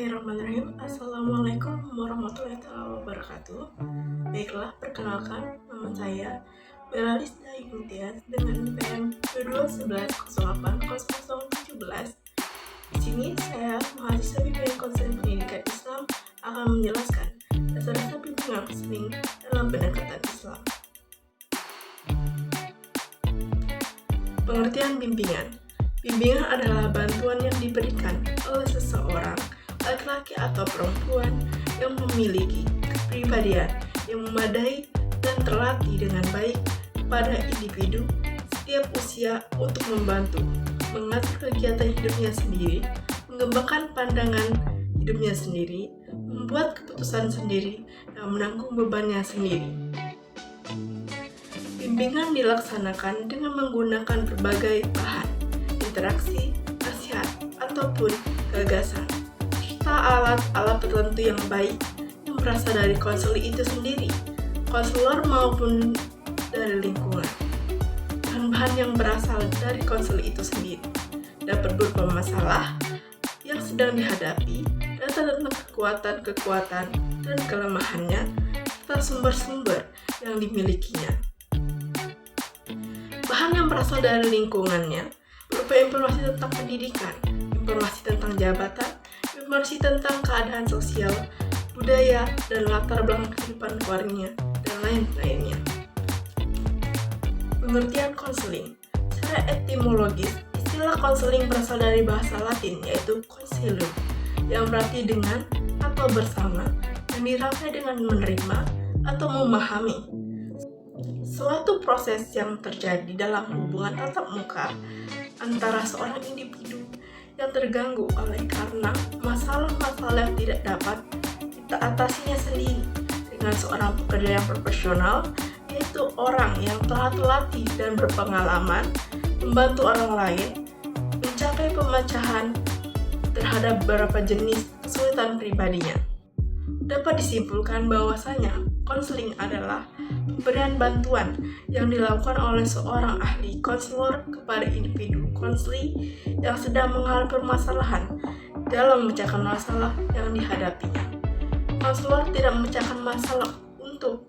Bismillahirrahmanirrahim. Assalamualaikum warahmatullahi wabarakatuh. Baiklah, perkenalkan nama saya Belalis Daimutias dengan NPM 2211080017. Di sini saya mahasiswa bimbingan konseling pendidikan Islam akan menjelaskan dasar-dasar bimbingan konseling dalam pendekatan Islam. Pengertian bimbingan. Bimbingan adalah bantuan yang diberikan oleh seseorang, laki-laki atau perempuan, yang memiliki kepribadian yang memadai dan terlatih dengan baik pada individu setiap usia untuk membantu mengatur kegiatan hidupnya sendiri, mengembangkan pandangan hidupnya sendiri, membuat keputusan sendiri, dan menanggung bebannya sendiri. Bimbingan dilaksanakan dengan menggunakan berbagai bahan, interaksi, nasihat, ataupun gagasan, serta alat-alat tertentu yang baik yang berasal dari konselor itu sendiri, konselor maupun dari lingkungan. Bahan-bahan yang berasal dari konselor itu sendiri dapat berupa masalah yang sedang dihadapi, data tentang kekuatan-kekuatan dan kelemahannya, serta sumber-sumber yang dimilikinya. Bahan yang berasal dari lingkungannya berupa informasi tentang pendidikan, informasi tentang jabatan, informasi tentang keadaan sosial, budaya, dan latar belakang kehidupan keluarganya, dan lain-lainnya. Pengertian konseling. Secara etimologis, istilah konseling berasal dari bahasa Latin yaitu consilium, yang berarti dengan atau bersama, yang dirangkai dengan menerima atau memahami. Suatu proses yang terjadi dalam hubungan tatap muka antara seorang individu yang terganggu oleh karena masalah-masalah yang tidak dapat kita atasinya sendiri dengan seorang pekerja yang profesional, yaitu orang yang telah terlatih dan berpengalaman membantu orang lain mencapai pemecahan terhadap beberapa jenis kesulitan pribadinya. Dapat disimpulkan bahwasanya konseling adalah pemberian bantuan yang dilakukan oleh seorang ahli konselor kepada individu konseli yang sedang mengalami permasalahan dalam memecahkan masalah yang dihadapinya. Konselor tidak memecahkan masalah untuk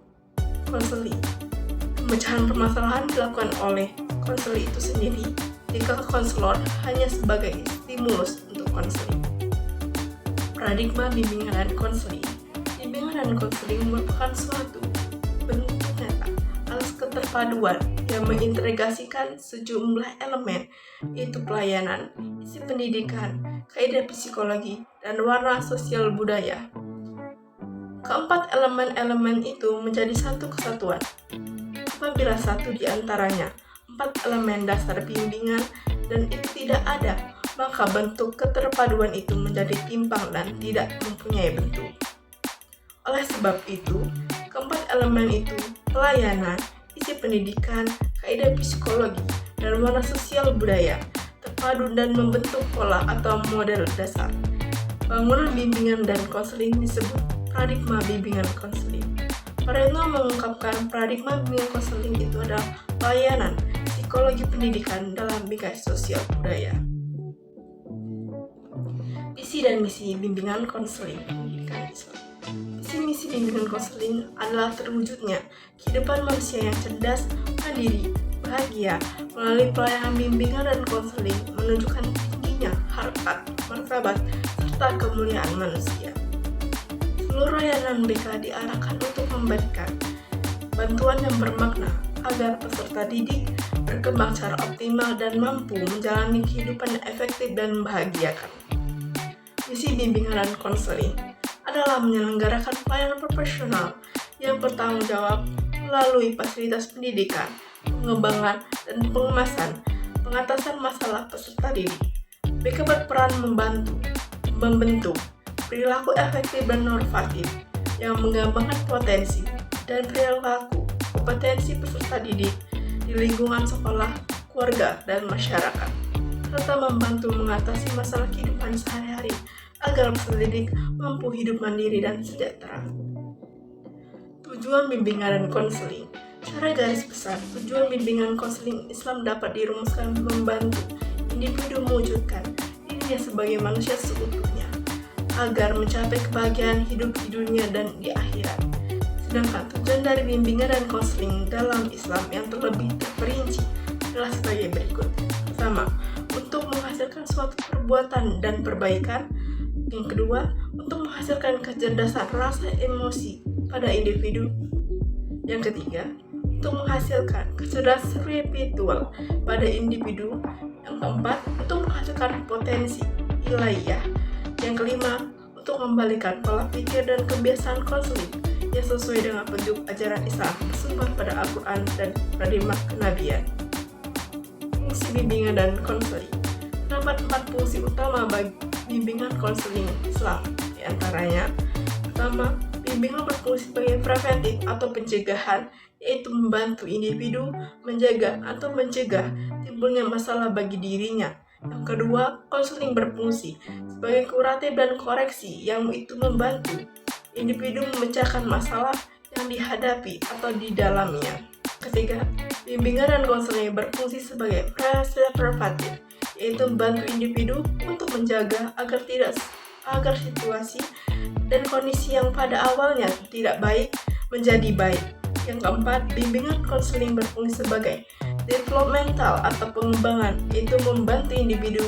konseli. Pemecahan permasalahan dilakukan oleh konseli itu sendiri jika konselor hanya sebagai stimulus untuk konseli. Paradigma bimbingan dan konseling. Bimbingan dan konseling merupakan suatu bentuk nyata atas keterpaduan yang mengintegrasikan sejumlah elemen, yaitu pelayanan, isi pendidikan, kaidah psikologi, dan warna sosial budaya. Keempat elemen-elemen itu menjadi satu kesatuan. Apabila satu di antaranya, 4 elemen dasar bimbingan dan itu tidak ada, maka bentuk keterpaduan itu menjadi timpang dan tidak mempunyai bentuk. Oleh sebab itu, keempat elemen itu, pelayanan, isi pendidikan, kaidah psikologi, dan warna sosial budaya, terpadu dan membentuk pola atau model dasar. Bangunan bimbingan dan konseling disebut paradigma bimbingan konseling. Pareto mengungkapkan paradigma bimbingan konseling itu adalah pelayanan, psikologi pendidikan dalam bidang sosial budaya. Visi dan misi bimbingan konseling pendidikan Islam. Visi-misi bimbingan konseling adalah terwujudnya kehidupan manusia yang cerdas, mandiri, bahagia melalui pelayanan bimbingan dan konseling menunjukkan tingginya harkat, martabat, serta kemuliaan manusia. Seluruh layanan BK diarahkan untuk memberikan bantuan yang bermakna agar peserta didik berkembang secara optimal dan mampu menjalani kehidupan yang efektif dan membahagiakan. Misi bimbingan dan konseling adalah menyelenggarakan pelayanan profesional yang bertanggung jawab melalui fasilitas pendidikan, pengembangan, dan pengemasan, pengatasan masalah peserta didik. BK berperan membentuk perilaku efektif dan inovatif yang mengembangkan potensi dan perilaku kompetensi peserta didik di lingkungan sekolah, keluarga, dan masyarakat, serta membantu mengatasi masalah kehidupan sehari-hari agar peserta didik mampu hidup mandiri dan sejahtera. Tujuan bimbingan dan konseling. Secara garis besar, tujuan bimbingan konseling Islam dapat dirumuskan membantu individu mewujudkan dirinya sebagai manusia seutuhnya agar mencapai kebahagiaan hidup di dunia dan di akhirat. Sedangkan tujuan dari bimbingan dan konseling dalam Islam yang terlebih terperinci adalah sebagai berikut. Pertama, untuk menghasilkan suatu perbuatan dan perbaikan. Yang kedua, untuk menghasilkan kecerdasan rasa emosi pada individu. Yang ketiga, untuk menghasilkan kecerdasan spiritual pada individu. Yang keempat, untuk menghasilkan potensi ilahiyah. Yang kelima, untuk membalikan pola pikir dan kebiasaan konseling yang sesuai dengan petunjuk ajaran Islam bersumber pada Al-Quran dan paradigma kenabian. Fungsi bimbingan dan konseling. Terdapat 4 fungsi utama bagi bimbingan konseling Islam. Di antaranya, pertama, bimbingan berfungsi sebagai preventif atau pencegahan, yaitu membantu individu menjaga atau mencegah timbulnya masalah bagi dirinya. Yang kedua, konseling berfungsi sebagai kuratif dan koreksi, yang itu membantu individu memecahkan masalah yang dihadapi atau di dalamnya. Ketiga, bimbingan dan konseling berfungsi sebagai preventif, yaitu membantu individu untuk menjaga agar situasi dan kondisi yang pada awalnya tidak baik menjadi baik. Yang keempat, bimbingan konseling berfungsi sebagai developmental atau pengembangan, yaitu membantu individu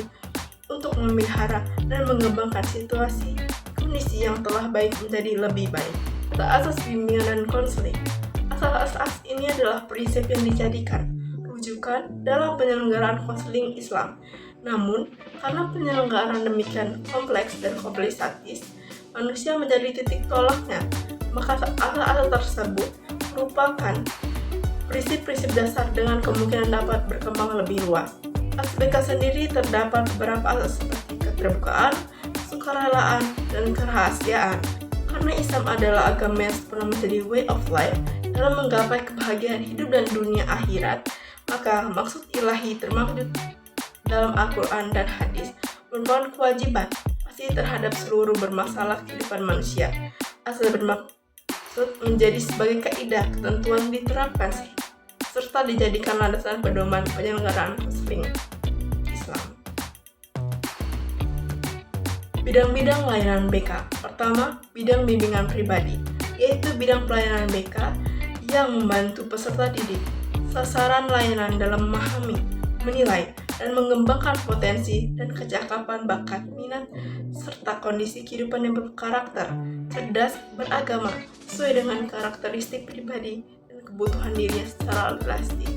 untuk memelihara dan mengembangkan situasi kondisi yang telah baik menjadi lebih baik. Asas bimbingan dan konseling. Asas-asas ini adalah prinsip yang dijadikan rujukan dalam penyelenggaraan konseling Islam. Namun, karena penyelenggaraan demikian kompleks dan komplikatis, manusia menjadi titik tolaknya, maka asas-asas tersebut merupakan prinsip-prinsip dasar dengan kemungkinan dapat berkembang lebih luas. Aspek sendiri terdapat beberapa asas seperti keterbukaan, sukarelaan, dan kerahasiaan. Karena Islam adalah agama yang sempurna menjadi way of life dalam menggapai kebahagiaan hidup dan dunia akhirat, maka maksud ilahi termaksud dalam Al-Quran dan hadis merupakan kewajiban pasti terhadap seluruh bermasalah kehidupan manusia. Asal bermaksud menjadi sebagai kaidah ketentuan diterapkan serta dijadikan landasan pedoman penyelenggaraan konseling Islam. Bidang-bidang layanan BK. Pertama, bidang bimbingan pribadi, yaitu bidang pelayanan BK yang membantu peserta didik. Sasaran layanan dalam memahami, menilai, dan mengembangkan potensi dan kecakapan bakat, minat, serta kondisi kehidupan yang berkarakter, cerdas, beragama, sesuai dengan karakteristik pribadi dan kebutuhan dirinya secara realistis.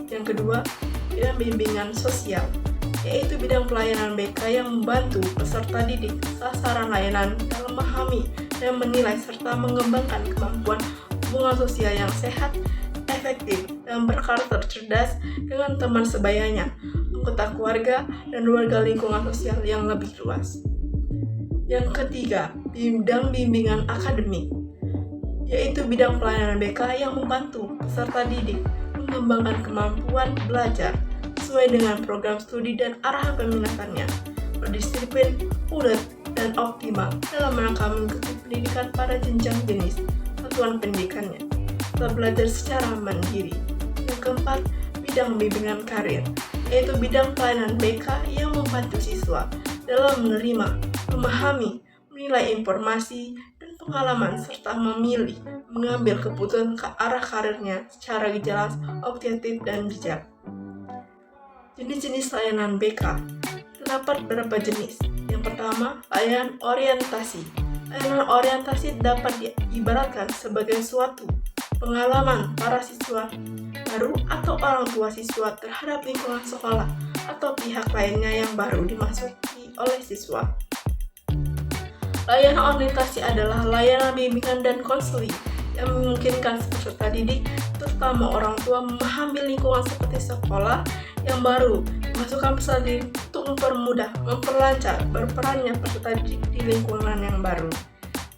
Yang kedua, bidang bimbingan sosial, yaitu bidang pelayanan BK yang membantu peserta didik. Sasaran layanan dalam memahami dan menilai serta mengembangkan kemampuan hubungan sosial yang sehat, efektif, dan berkarakter cerdas dengan teman sebayanya, anggota keluarga, dan warga lingkungan sosial yang lebih luas. Yang ketiga, bidang bimbingan akademik, yaitu bidang pelayanan BK yang membantu peserta didik mengembangkan kemampuan belajar sesuai dengan program studi dan arahan peminatannya, berdisiplin, ulet, dan optimal dalam rangka mengikuti pendidikan pada jenjang jenis satuan pendidikannya, serta belajar secara mandiri. Yang keempat, bidang bimbingan karir, yaitu bidang pelayanan BK yang membantu siswa dalam menerima, memahami, menilai informasi dan pengalaman serta memilih, mengambil keputusan ke arah karirnya secara jelas, objektif, dan bijak. Jenis-jenis layanan BK. Terdapat beberapa jenis. Yang pertama, layanan orientasi. Layanan orientasi dapat diibaratkan sebagai suatu pengalaman para siswa baru atau orang tua siswa terhadap lingkungan sekolah atau pihak lainnya yang baru dimasuki oleh siswa. Layanan orientasi adalah layanan bimbingan dan konseling yang memungkinkan peserta didik, terutama orang tua, memahami lingkungan seperti sekolah yang baru dimasukkan peserta didik untuk mempermudah, memperlancar berperannya peserta didik di lingkungan yang baru.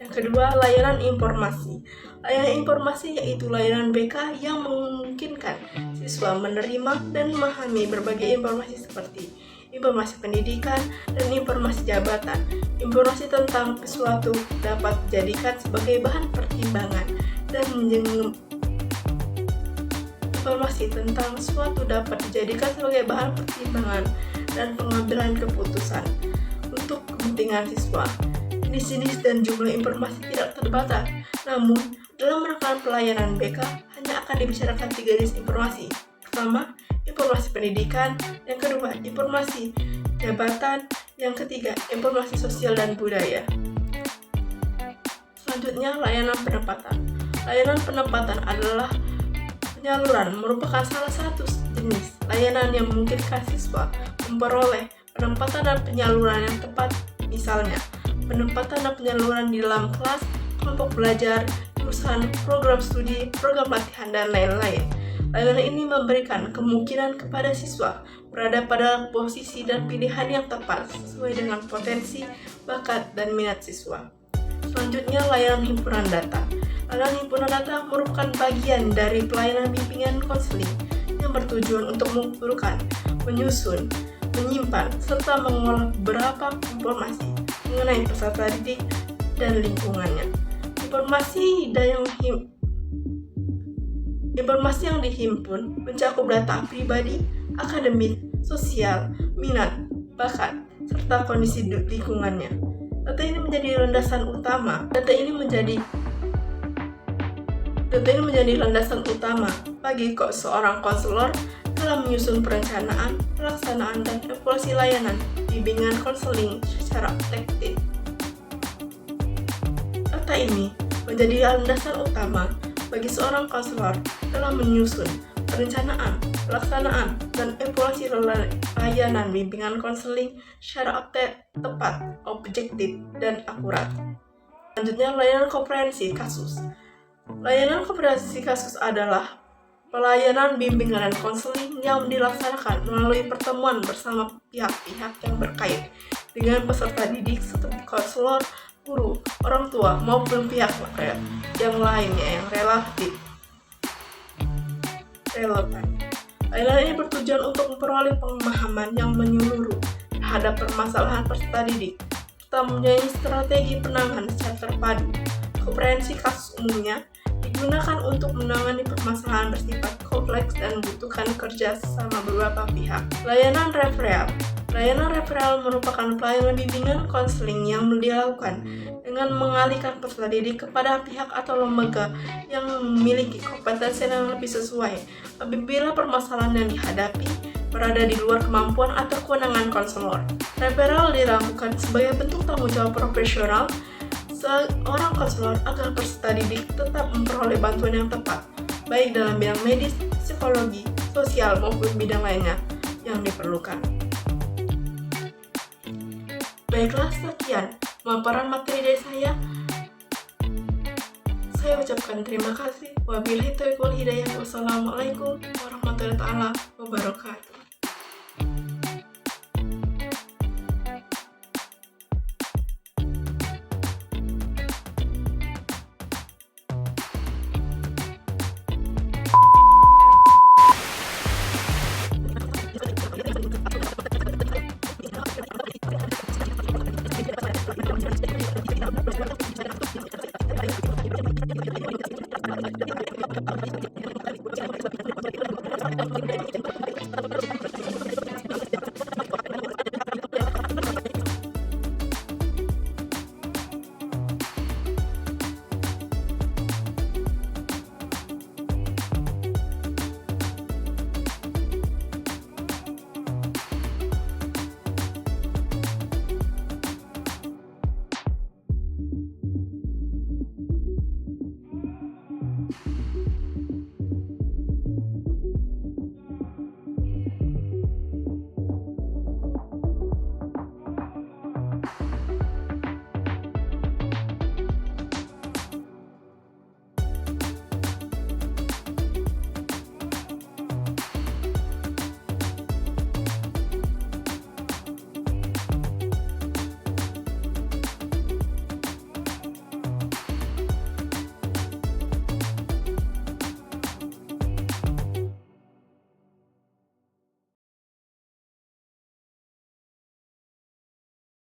Yang kedua, layanan informasi. Layanan informasi yaitu layanan BK yang memungkinkan siswa menerima dan memahami berbagai informasi seperti informasi pendidikan dan informasi jabatan. Informasi tentang sesuatu dapat dijadikan sebagai bahan pertimbangan dan informasi tentang sesuatu dapat dijadikan sebagai bahan pertimbangan dan pengambilan keputusan. Untuk kepentingan siswa. Jenis-jenis dan jumlah informasi tidak terbatas, namun dalam rangkaian pelayanan BK hanya akan dibicarakan 3 jenis informasi. Pertama, informasi pendidikan, yang kedua, informasi jabatan, yang ketiga, informasi sosial dan budaya. Selanjutnya, layanan penempatan. Layanan penempatan adalah penyaluran, merupakan salah satu jenis layanan yang memungkinkan siswa memperoleh penempatan dan penyaluran yang tepat, misalnya penempatan dan penyaluran di dalam kelas, kelompok belajar, jurusan, program studi, program latihan, dan lain-lain. Layanan ini memberikan kemungkinan kepada siswa berada pada posisi dan pilihan yang tepat sesuai dengan potensi, bakat, dan minat siswa. Selanjutnya, layanan himpunan data. Layanan himpunan data merupakan bagian dari pelayanan bimbingan konseling yang bertujuan untuk mengumpulkan, menyusun, menyimpan, serta mengolah beberapa informasi mengenai peserta didik dan lingkungannya. Informasi yang dihimpun mencakup data pribadi, akademik, sosial, minat, bakat, serta kondisi lingkungannya. Data ini menjadi landasan utama bagi seorang konselor dalam menyusun perencanaan, pelaksanaan, dan evaluasi layanan bimbingan konseling secara efektif. Data ini menjadi landasan utama bagi seorang konselor dalam menyusun perencanaan, pelaksanaan, dan evaluasi layanan bimbingan konseling secara tepat, objektif, dan akurat. Selanjutnya, layanan komprehensi kasus. Layanan komprehensi kasus adalah pelayanan bimbingan dan konseling yang dilaksanakan melalui pertemuan bersama pihak-pihak yang berkait dengan peserta didik seperti konselor, guru, orang tua, maupun pihak yang lainnya yang relevan. Layanan ini bertujuan untuk memperoleh pemahaman yang menyeluruh terhadap permasalahan peserta didik, serta mempunyai strategi penanganan secara terpadu. Komprehensi kasus umumnya digunakan untuk menangani permasalahan bersifat kompleks dan membutuhkan kerja sama beberapa pihak. Layanan referral. Layanan referral merupakan pelayanan bimbingan konseling yang dilakukan dengan mengalihkan peserta didik kepada pihak atau lembaga yang memiliki kompetensi yang lebih sesuai apabila permasalahan yang dihadapi berada di luar kemampuan atau kewenangan konselor. Referral dilakukan sebagai bentuk tanggung jawab profesional seorang konselor agar peserta didik tetap memperoleh bantuan yang tepat, baik dalam bidang medis, psikologi, sosial, maupun bidang lainnya yang diperlukan. Baiklah, sekian pemaparan materi dari saya. Saya ucapkan terima kasih. Wabillahi taufiq wal hidayah. Wassalamualaikum warahmatullahi wabarakatuh. Thank you.